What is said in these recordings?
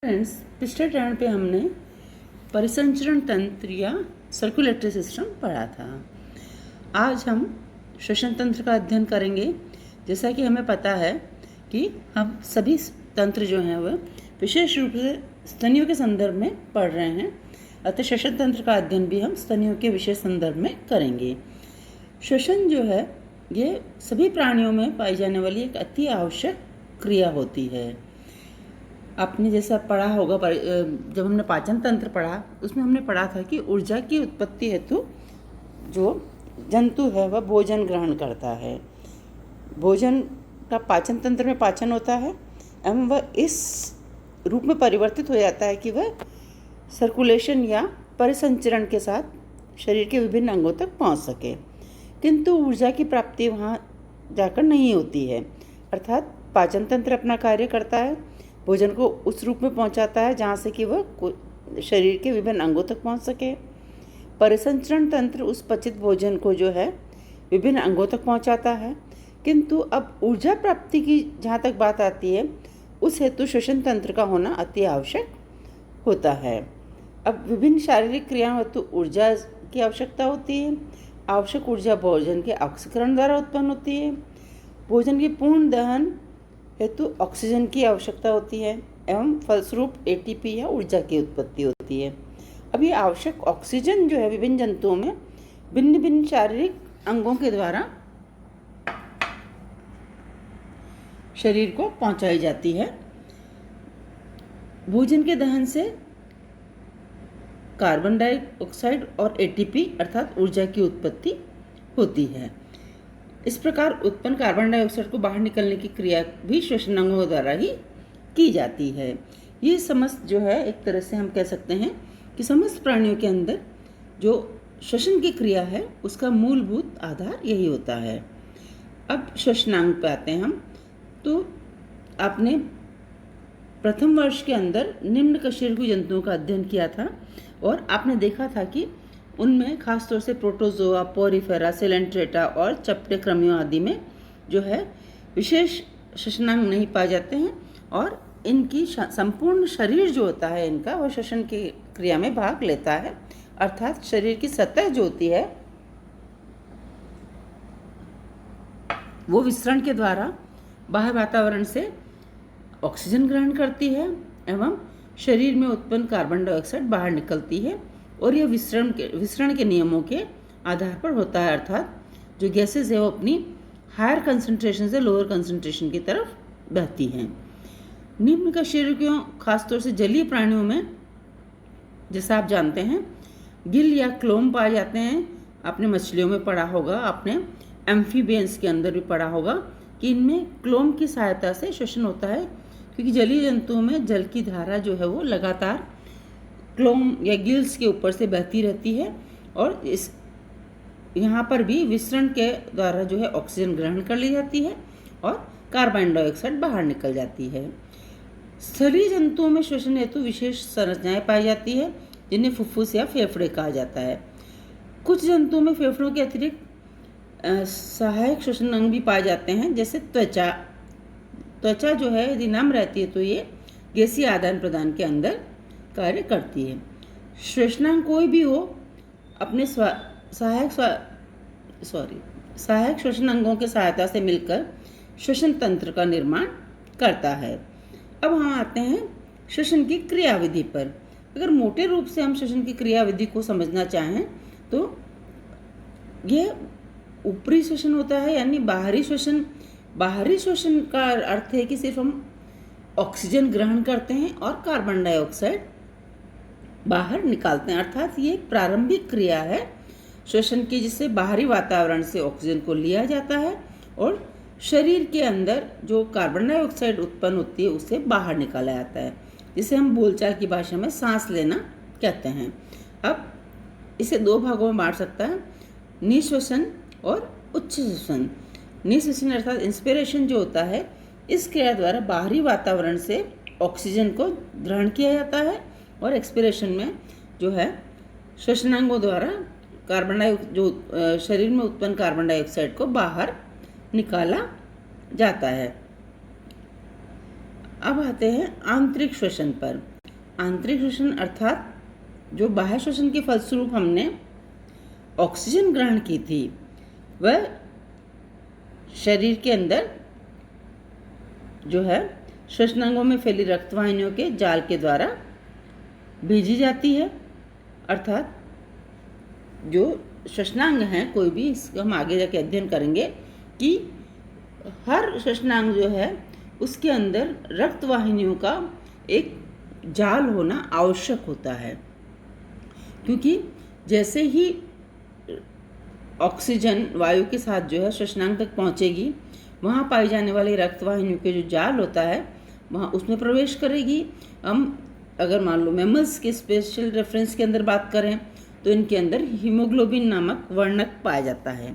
Friends, पिछले turn पे हमने परिसंचरण तंत्र या सर्कुलेटरी सिस्टम पढ़ा था। आज हम श्वसन तंत्र का अध्ययन करेंगे। जैसा कि हमें पता है कि हम सभी तंत्र जो हैं वह विशेष रूप से स्तनियों के संदर्भ में पढ़ रहे हैं, अतः श्वसन तंत्र का अध्ययन भी हम स्तनियों के विशेष संदर्भ में करेंगे। श्वसन जो है ये सभी प्राणियों में पाई जाने वाली एक अति आवश्यक क्रिया होती है। आपने जैसा पढ़ा होगा, जब हमने पाचन तंत्र पढ़ा उसमें हमने पढ़ा था कि ऊर्जा की उत्पत्ति हेतु जो जंतु है वह भोजन ग्रहण करता है। भोजन का पाचन तंत्र में पाचन होता है एवं वह इस रूप में परिवर्तित हो जाता है कि वह सर्कुलेशन या परिसंचरण के साथ शरीर के विभिन्न अंगों तक पहुंच सके, किंतु ऊर्जा की प्राप्ति वहां जाकर नहीं होती है। अर्थात पाचन तंत्र अपना कार्य करता है, भोजन को उस रूप में पहुंचाता है जहाँ से कि वह शरीर के विभिन्न अंगों तक पहुंच सके। परिसंचरण तंत्र उस पचित भोजन को जो है विभिन्न अंगों तक पहुंचाता है, किंतु अब ऊर्जा प्राप्ति की जहाँ तक बात आती है उस हेतु श्वसन तंत्र का होना अति आवश्यक होता है। अब विभिन्न शारीरिक क्रियाओं हेतु ऊर्जा की आवश्यकता होती है। आवश्यक ऊर्जा भोजन के ऑक्सीकरण द्वारा उत्पन्न होती है। भोजन के पूर्ण दहन हेतु ऑक्सीजन की आवश्यकता होती है एवं फलस्वरूप एटीपी या ऊर्जा की उत्पत्ति होती है। अब ये आवश्यक ऑक्सीजन जो है विभिन्न जंतुओं में भिन्न भिन्न शारीरिक अंगों के द्वारा शरीर को पहुंचाई जाती है। भोजन के दहन से कार्बन डाइऑक्साइड और एटीपी अर्थात ऊर्जा की उत्पत्ति होती है। इस प्रकार उत्पन्न कार्बन डाइऑक्साइड को बाहर निकलने की क्रिया भी श्वसन अंगों द्वारा ही की जाती है। ये समस्त जो है एक तरह से हम कह सकते हैं कि समस्त प्राणियों के अंदर जो श्वसन की क्रिया है उसका मूलभूत आधार यही होता है। अब श्वसनांग पे आते हैं हम। तो आपने प्रथम वर्ष के अंदर निम्न कशेरुकी जंतुओं का अध्ययन किया था और आपने देखा था कि उनमें खासतौर से प्रोटोजोआ, पोरिफेरा, सिलेंट्रेटा और चपटे कृमियों आदि में जो है विशेष श्वसनांग नहीं पाए जाते हैं और इनकी संपूर्ण शरीर जो होता है इनका वह श्वसन की क्रिया में भाग लेता है। अर्थात शरीर की सतह जो होती है वो विसरण के द्वारा बाह्य वातावरण से ऑक्सीजन ग्रहण करती है एवं शरीर में उत्पन्न कार्बन डाइऑक्साइड बाहर निकलती है और यह विसरण के नियमों के आधार पर होता है। अर्थात जो गैसेज है वो अपनी हायर कंसंट्रेशन से लोअर कंसंट्रेशन की तरफ बहती हैं। निम्न कशेरुकियों खासतौर से जलीय प्राणियों में जैसा आप जानते हैं गिल या क्लोम पाए जाते हैं। आपने मछलियों में पढ़ा होगा, आपने एम्फीबियंस के अंदर भी पढ़ा होगा कि इनमें क्लोम की सहायता से श्वसन होता है, क्योंकि जलीय जंतुओं में जल की धारा जो है वो लगातार क्लोम या गिल्स के ऊपर से बहती रहती है और इस यहाँ पर भी विसरण के द्वारा जो है ऑक्सीजन ग्रहण कर ली जाती है और कार्बन डाइऑक्साइड बाहर निकल जाती है। स्थलीय जंतुओं में श्वसन हेतु विशेष संरचनाएं पाई जाती है जिन्हें फुफ्फुस या फेफड़े कहा जाता है। कुछ जंतुओं में फेफड़ों के अतिरिक्त सहायक श्वसन अंग भी पाए जाते हैं, जैसे त्वचा। त्वचा जो है यदि नम रहती है तो ये गैसीय आदान प्रदान के अंदर कार्य करती है। श्वसनांग कोई भी हो अपने सहायक श्वसन अंगों के सहायता से मिलकर श्वसन तंत्र का निर्माण करता है। अब हम आते हैं श्वसन की क्रियाविधि पर। अगर मोटे रूप से हम श्वसन की क्रियाविधि को समझना चाहें तो यह ऊपरी श्वसन होता है, यानी बाहरी श्वसन। बाहरी श्वसन का अर्थ है कि सिर्फ हम ऑक्सीजन ग्रहण करते हैं और कार्बन डाइऑक्साइड बाहर निकालते हैं। अर्थात ये प्रारंभिक क्रिया है श्वसन की, जिससे बाहरी वातावरण से ऑक्सीजन को लिया जाता है और शरीर के अंदर जो कार्बन डाइऑक्साइड उत्पन्न होती है उसे बाहर निकाला जाता है, जिसे हम बोलचाल की भाषा में सांस लेना कहते हैं। अब इसे दो भागों में बांट सकता है, निःश्वसन और उच्च श्वसन। निःश्वसन अर्थात इंस्पिरेशन जो होता है, इस क्रिया द्वारा बाहरी वातावरण से ऑक्सीजन को ग्रहण किया जाता है और एक्सपिरेशन में जो है श्वसनांगों द्वारा शरीर में उत्पन्न कार्बन डाइऑक्साइड को बाहर निकाला जाता है। अब आते हैं आंतरिक श्वसन पर। आंतरिक श्वसन अर्थात जो बाह्य श्वसन के फलस्वरूप हमने ऑक्सीजन ग्रहण की थी वह शरीर के अंदर जो है श्वसनांगों में फैली रक्तवाहिनियों के जाल के द्वारा भेजी जाती है। अर्थात जो श्वसनांग हैं कोई भी, इसको हम आगे जाके अध्ययन करेंगे कि हर श्वसनांग जो है उसके अंदर रक्तवाहिनियों का एक जाल होना आवश्यक होता है, क्योंकि जैसे ही ऑक्सीजन वायु के साथ जो है श्वसनांग तक पहुंचेगी, वहाँ पाई जाने वाली रक्तवाहिनियों के जो जाल होता है वहाँ उसमें प्रवेश करेगी। हम अगर मान लो मैमल्स के स्पेशल रेफरेंस के अंदर बात करें तो इनके अंदर हीमोग्लोबिन नामक वर्णक पाया जाता है।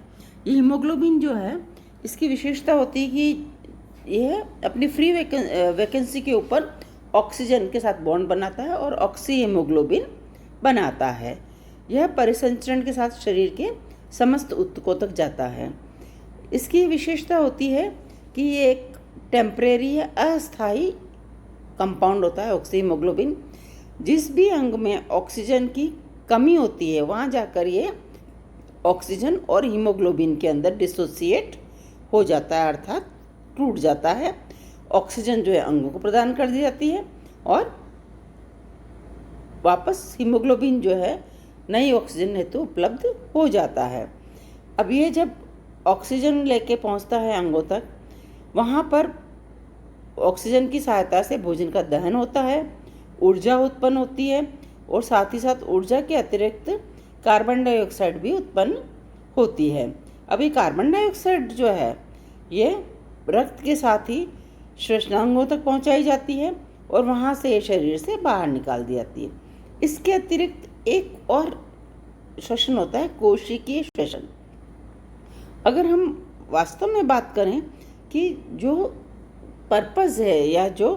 ये हीमोग्लोबिन जो है इसकी विशेषता होती है कि यह अपनी फ्री वैकेंसी के ऊपर ऑक्सीजन के साथ बॉन्ड बनाता है और ऑक्सी हीमोग्लोबिन बनाता है। यह परिसंचरण के साथ शरीर के समस्त ऊतकों तक जाता है। इसकी विशेषता होती है कि ये एक टेम्परेरी या अस्थायी कंपाउंड होता है ऑक्सी हीमोग्लोबिन। जिस भी अंग में ऑक्सीजन की कमी होती है वहाँ जाकर ये ऑक्सीजन और हीमोग्लोबिन के अंदर डिसोसिएट हो जाता है, अर्थात टूट जाता है। ऑक्सीजन जो है अंगों को प्रदान कर दी जाती है और वापस हीमोग्लोबिन जो है नई ऑक्सीजन हेतु उपलब्ध हो जाता है। अब ये जब ऑक्सीजन लेके पहुंचता है अंगों तक, वहाँ पर ऑक्सीजन की सहायता से भोजन का दहन होता है, ऊर्जा उत्पन्न होती है और साथ ही साथ ऊर्जा के अतिरिक्त कार्बन डाइऑक्साइड भी उत्पन्न होती है। अब ये कार्बन डाइऑक्साइड जो है ये रक्त के साथ ही श्वसनांगों तक पहुंचाई जाती है और वहाँ से शरीर से बाहर निकाल दी जाती है। इसके अतिरिक्त एक और श्वसन होता है कोशिकीय श्वसन। अगर हम वास्तव में बात करें कि जो पर्पस है या जो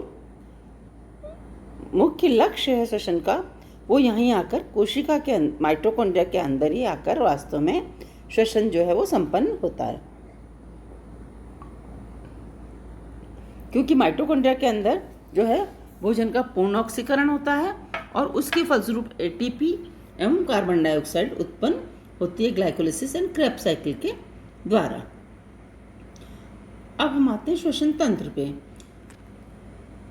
मुख्य लक्ष्य है श्वसन का, वो यहीं आकर कोशिका के माइटोकॉन्ड्रिया के अंदर ही आकर वास्तव में श्वसन जो है वो संपन्न होता है। क्योंकि माइटोकॉन्ड्रिया के अंदर जो है भोजन का पूर्ण ऑक्सीकरण होता है और उसके फलस्वरूप एटीपी एवं कार्बन डाइऑक्साइड उत्पन्न होती है ग्लाइकोलिसिस एंड क्रेब्स साइकिल के द्वारा। अब हम आते हैं श्वसन तंत्र पे।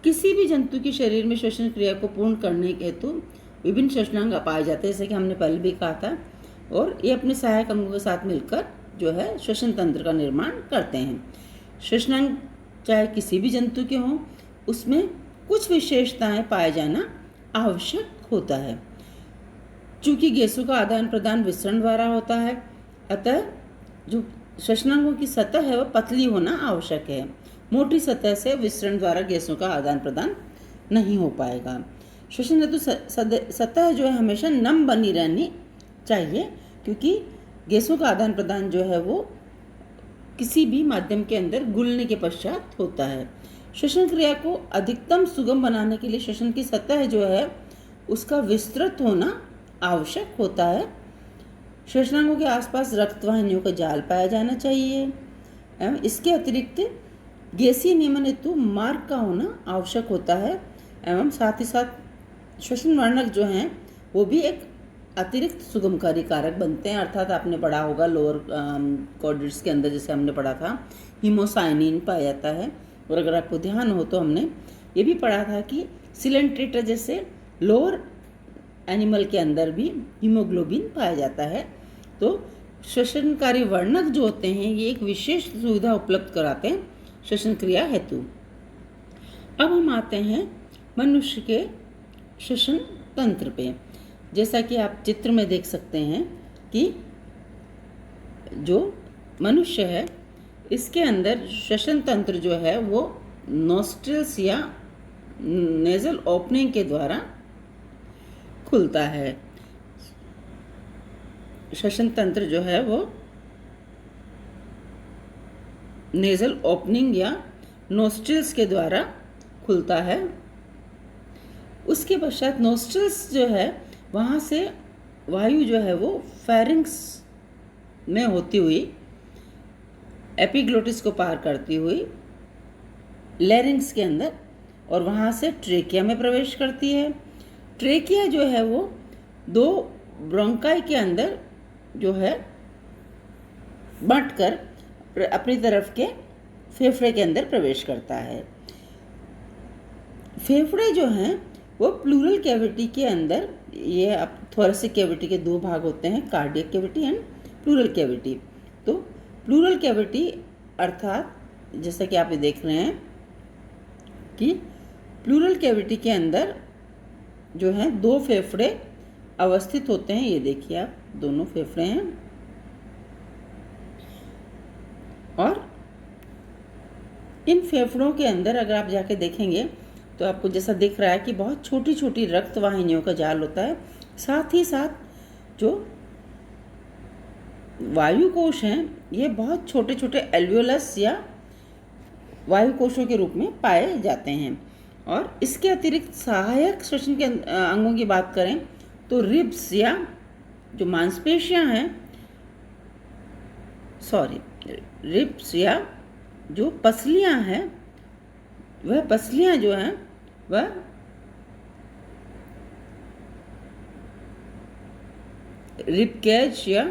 किसी भी जंतु के शरीर में श्वसन क्रिया को पूर्ण करने के हेतु विभिन्न श्वसनांग पाए जाते हैं, जैसे कि हमने पहले भी कहा था, और ये अपने सहायक अंगों के साथ मिलकर जो है श्वसन तंत्र का निर्माण करते हैं। श्वसनांग चाहे किसी भी जंतु के हों, उसमें कुछ विशेषताएं पाए जाना आवश्यक होता है। चूँकि गैसों का आदान प्रदान विसरण द्वारा होता है, अतः जो श्वसनांगों की सतह है वह पतली होना आवश्यक है। मोटी सतह से विसरण द्वारा गैसों का आदान प्रदान नहीं हो पाएगा। श्वसन हेतु सतह जो है हमेशा नम बनी रहनी चाहिए, क्योंकि गैसों का आदान प्रदान जो है वो किसी भी माध्यम के अंदर घुलने के पश्चात होता है। श्वसन क्रिया को अधिकतम सुगम बनाने के लिए श्वसन की सतह जो है उसका विस्तृत होना आवश्यक होता है। श्वसनांगों के आसपास रक्तवाहिनियों का जाल पाया जाना चाहिए एवं इसके अतिरिक्त गैसीय नियमन हेतु मार्ग का होना आवश्यक होता है एवं साथ ही साथ श्वसन वर्णक जो हैं वो भी एक अतिरिक्त सुगमकारी कारक बनते हैं। अर्थात आपने पढ़ा होगा लोअर कॉर्डेट्स के अंदर, जैसे हमने पढ़ा था, हीमोसाइनिन पाया जाता है। और अगर आपको ध्यान हो तो हमने ये भी पढ़ा था कि सिलेंट्रेटा जैसे लोअर एनिमल के अंदर भी हीमोग्लोबिन पाया जाता है। तो श्वसनकारी वर्णक जो होते हैं ये एक विशेष सुविधा उपलब्ध कराते हैं श्वसन क्रिया हेतु। अब हम आते हैं मनुष्य के श्वसन तंत्र पे। जैसा कि आप चित्र में देख सकते हैं कि जो मनुष्य है इसके अंदर श्वसन तंत्र जो है वो नोस्ट्रिल्स या नेजल ओपनिंग के द्वारा खुलता है। श्वसन तंत्र जो है वो नेजल ओपनिंग या नोस्ट्रिल्स के द्वारा खुलता है। उसके पश्चात नोस्ट्रिल्स जो है वहाँ से वायु जो है वो फेरिंक्स में होती हुई एपिग्लोटिस को पार करती हुई लैरिंक्स के अंदर और वहाँ से ट्रेकिया में प्रवेश करती है। ट्रेकिया जो है वो दो ब्रोंकाई के अंदर जो है बांटकर अपनी तरफ के फेफड़े के अंदर प्रवेश करता है। फेफड़े जो हैं वो प्लूरल कैविटी के अंदर, ये अब थोरेसिक कैविटी के दो भाग होते हैं, cardiac cavity and pleural cavity. तो प्लूरल कैविटी अर्थात जैसा कि आप ये देख रहे हैं कि प्लूरल कैविटी के अंदर जो है दो फेफड़े अवस्थित होते हैं। ये देखिए आप, दोनों फेफड़े हैं और इन फेफड़ों के अंदर अगर आप जाके देखेंगे तो आपको जैसा दिख रहा है कि बहुत छोटी छोटी रक्त वाहिनियों का जाल होता है। साथ ही साथ जो वायु कोश हैं ये बहुत छोटे छोटे एल्वियोलस या वायु कोशों के रूप में पाए जाते हैं। और इसके अतिरिक्त सहायक श्वसन के अंगों की बात करें तो रिब्स या जो मांसपेशियां हैं, रिब्स या जो पसलियां हैं, वह पसलियां जो हैं वह रिबकेज या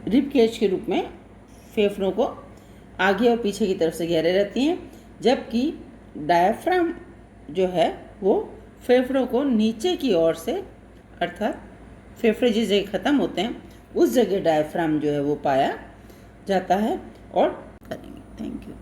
रिबकेज के रूप में फेफड़ों को आगे और पीछे की तरफ से घेरे रहती हैं, जबकि डायफ्राम जो है वो फेफड़ों को नीचे की ओर से, अर्थात फेफड़े जिस जगह ख़त्म होते हैं उस जगह डायफ्राम जो है वो पाया जाता है। और करेंगे। Thank you.